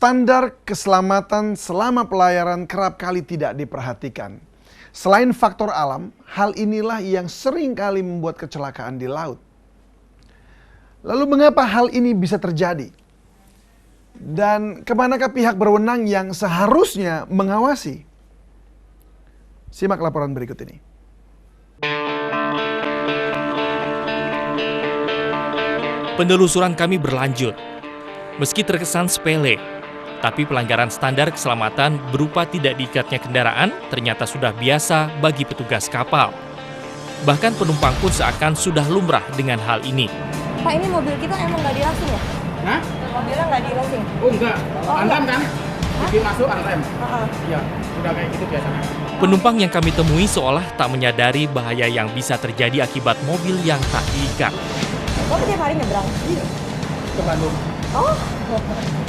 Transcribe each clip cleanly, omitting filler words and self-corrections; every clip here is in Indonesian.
Standar keselamatan selama pelayaran kerap kali tidak diperhatikan. Selain faktor alam, hal inilah yang sering kali membuat kecelakaan di laut. Lalu mengapa hal ini bisa terjadi? Dan kemanakah pihak berwenang yang seharusnya mengawasi? Simak laporan berikut ini. Penelusuran kami berlanjut. Meski terkesan sepele, tapi pelanggaran standar keselamatan berupa tidak diikatnya kendaraan ternyata sudah biasa bagi petugas kapal. Bahkan penumpang pun seakan sudah lumrah dengan hal ini. Pak, ini mobil kita emang nggak diracing ya? Hah? Mobilnya nggak diracing? Oh enggak, anrem kan? Hah? Bikin masuk anrem. Iya, udah kayak gitu biasanya. Penumpang yang kami temui seolah tak menyadari bahaya yang bisa terjadi akibat mobil yang tak diikat. Bapak tiap hari nyebrang? Iya, ke Bandung. Oh,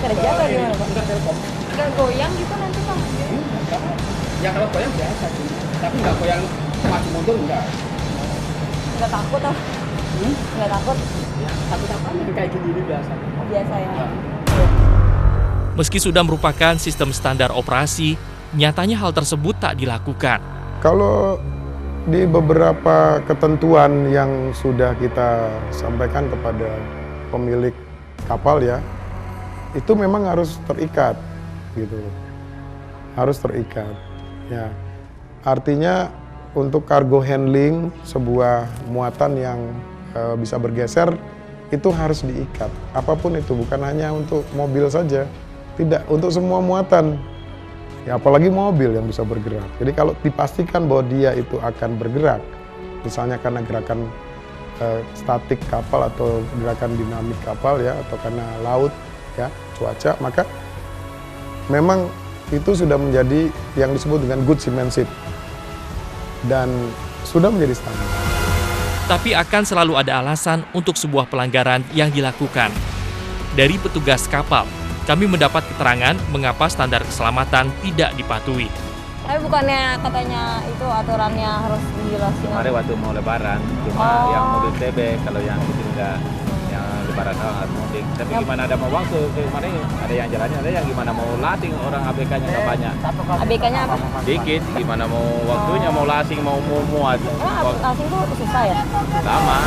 kerja atau gimana Pak? Enggak Telkom. Nggak goyang gitu nanti Pak? Enggak. Ya kalau goyang biasa sih, tapi enggak goyang maju mundur enggak. Nggak takut ah? Nggak takut? Ya, takut apaan kayak gini biasa. Biasa ya? Ya. Meski sudah merupakan sistem standar operasi, nyatanya hal tersebut tak dilakukan. Kalau di beberapa ketentuan yang sudah kita sampaikan kepada pemilik kapal ya, itu memang harus terikat gitu. Harus terikat. Ya. Artinya untuk cargo handling sebuah muatan yang bisa bergeser itu harus diikat. Apapun itu, bukan hanya untuk mobil saja. Tidak, untuk semua muatan. Ya, apalagi mobil yang bisa bergerak. Jadi kalau dipastikan bahwa dia itu akan bergerak, misalnya karena gerakan statik kapal atau gerakan dinamik kapal ya, atau karena laut ya, cuaca, maka memang itu sudah menjadi yang disebut dengan good seamanship dan sudah menjadi standar. Tapi akan selalu ada alasan untuk sebuah pelanggaran yang dilakukan. Dari petugas kapal, kami mendapat keterangan mengapa standar keselamatan tidak dipatuhi. Tapi bukannya katanya itu aturannya harus dijelasin? Kemarin waktu mau lebaran, cuma yang mobil TB, kalau yang itu enggak, yang lebaran harus mudik. Tapi gimana ada mau waktu, kemarin ada yang jalannya, ada yang gimana mau lasing, orang ABK-nya nggak banyak. ABK-nya apa? Dikit, gimana mau waktunya, mau lasing, mau muat. Emang lasing tuh susah ya? Lama.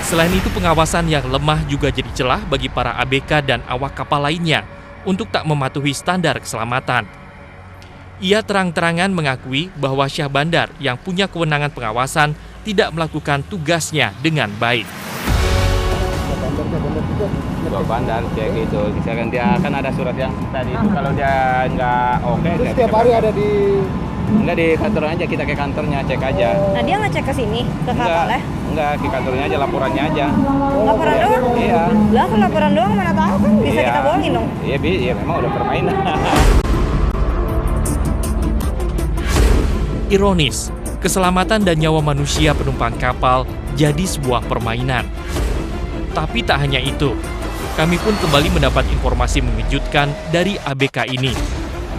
Selain itu, pengawasan yang lemah juga jadi celah bagi para ABK dan awak kapal lainnya untuk tak mematuhi standar keselamatan. Ia terang-terangan mengakui bahwa Syah Bandar yang punya kewenangan pengawasan tidak melakukan tugasnya dengan baik. Dua bandar kayak gitu, misalkan dia kan ada surat yang tadi itu kalau dia nggak oke. Terus setiap hari ada di Enggak, di kantor aja, kita ke kantornya cek aja. Nah dia ngecek ke sini, ke kapalnya? Enggak, ke kantornya aja, laporannya aja. Laporan doang? Iya. Lah kalau laporan doang mana tahu kan bisa Iya. kita bohongin dong? Iya, memang udah permainan. Ironis, keselamatan dan nyawa manusia penumpang kapal jadi sebuah permainan. Tapi tak hanya itu, kami pun kembali mendapat informasi mengejutkan dari ABK ini.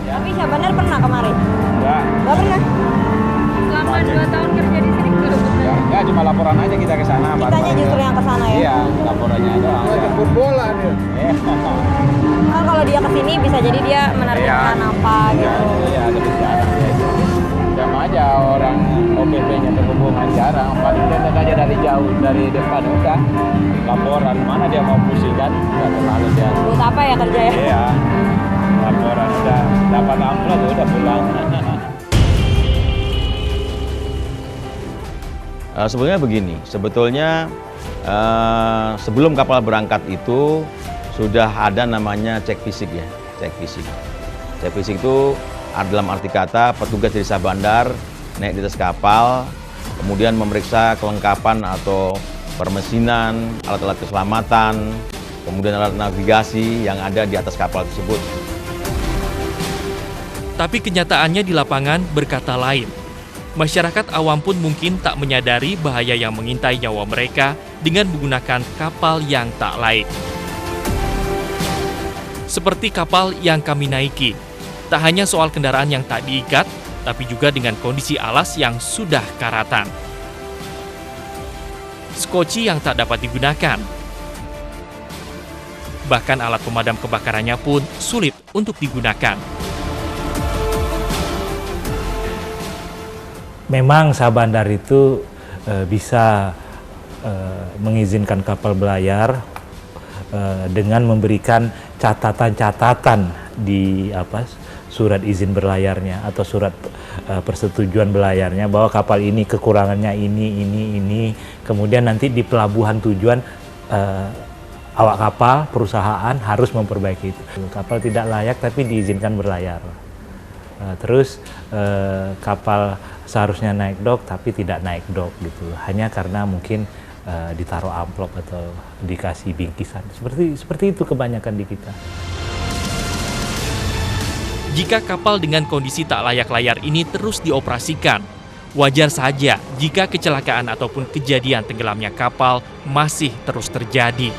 Tapi Syah Bandar pernah kemarin? Enggak. Nggak pernah? Selama 2 tahun kerja di sini belum pernah. Enggak, cuma laporan aja kita ke sana. Kitanya justru yang ke sana ya? Iya, laporannya doang. jemput bola dia. Iya. Kan kalau dia ke sini bisa jadi dia menertibkan apa gitu. Iya, lebih jarang. Sama aja orang OPP-nya terhubungan jarang. Paling dia aja dari jauh, dari depan udah. Laporan, mana dia mau pusing kan? Enggak terlalu dia. Buat apa ya kerja ya? Iya. Laporan udah dapat amplop udah pulang. Sebenarnya begini, sebelum kapal berangkat itu sudah ada namanya cek fisik ya, cek fisik. Cek fisik itu dalam arti kata petugas dari Syah Bandar naik di atas kapal, kemudian memeriksa kelengkapan atau permesinan, alat-alat keselamatan, kemudian alat navigasi yang ada di atas kapal tersebut. Tapi kenyataannya di lapangan berkata lain. Masyarakat awam pun mungkin tak menyadari bahaya yang mengintai nyawa mereka dengan menggunakan kapal yang tak laik. Seperti kapal yang kami naiki, tak hanya soal kendaraan yang tak diikat, tapi juga dengan kondisi alas yang sudah karatan. Skoci yang tak dapat digunakan, Bahkan alat pemadam kebakarannya pun sulit untuk digunakan. Memang Syah Bandar itu bisa mengizinkan kapal belayar dengan memberikan catatan-catatan di surat izin berlayarnya atau surat persetujuan belayarnya bahwa kapal ini kekurangannya ini, kemudian nanti di pelabuhan tujuan awak kapal, perusahaan harus memperbaiki itu. Kapal tidak layak tapi diizinkan berlayar. Terus kapal seharusnya naik dok tapi tidak naik dok gitu, hanya karena mungkin ditaruh amplop atau dikasih bingkisan. Seperti itu kebanyakan di kita. Jika kapal dengan kondisi tak layak layar ini terus dioperasikan, wajar saja jika kecelakaan ataupun kejadian tenggelamnya kapal masih terus terjadi.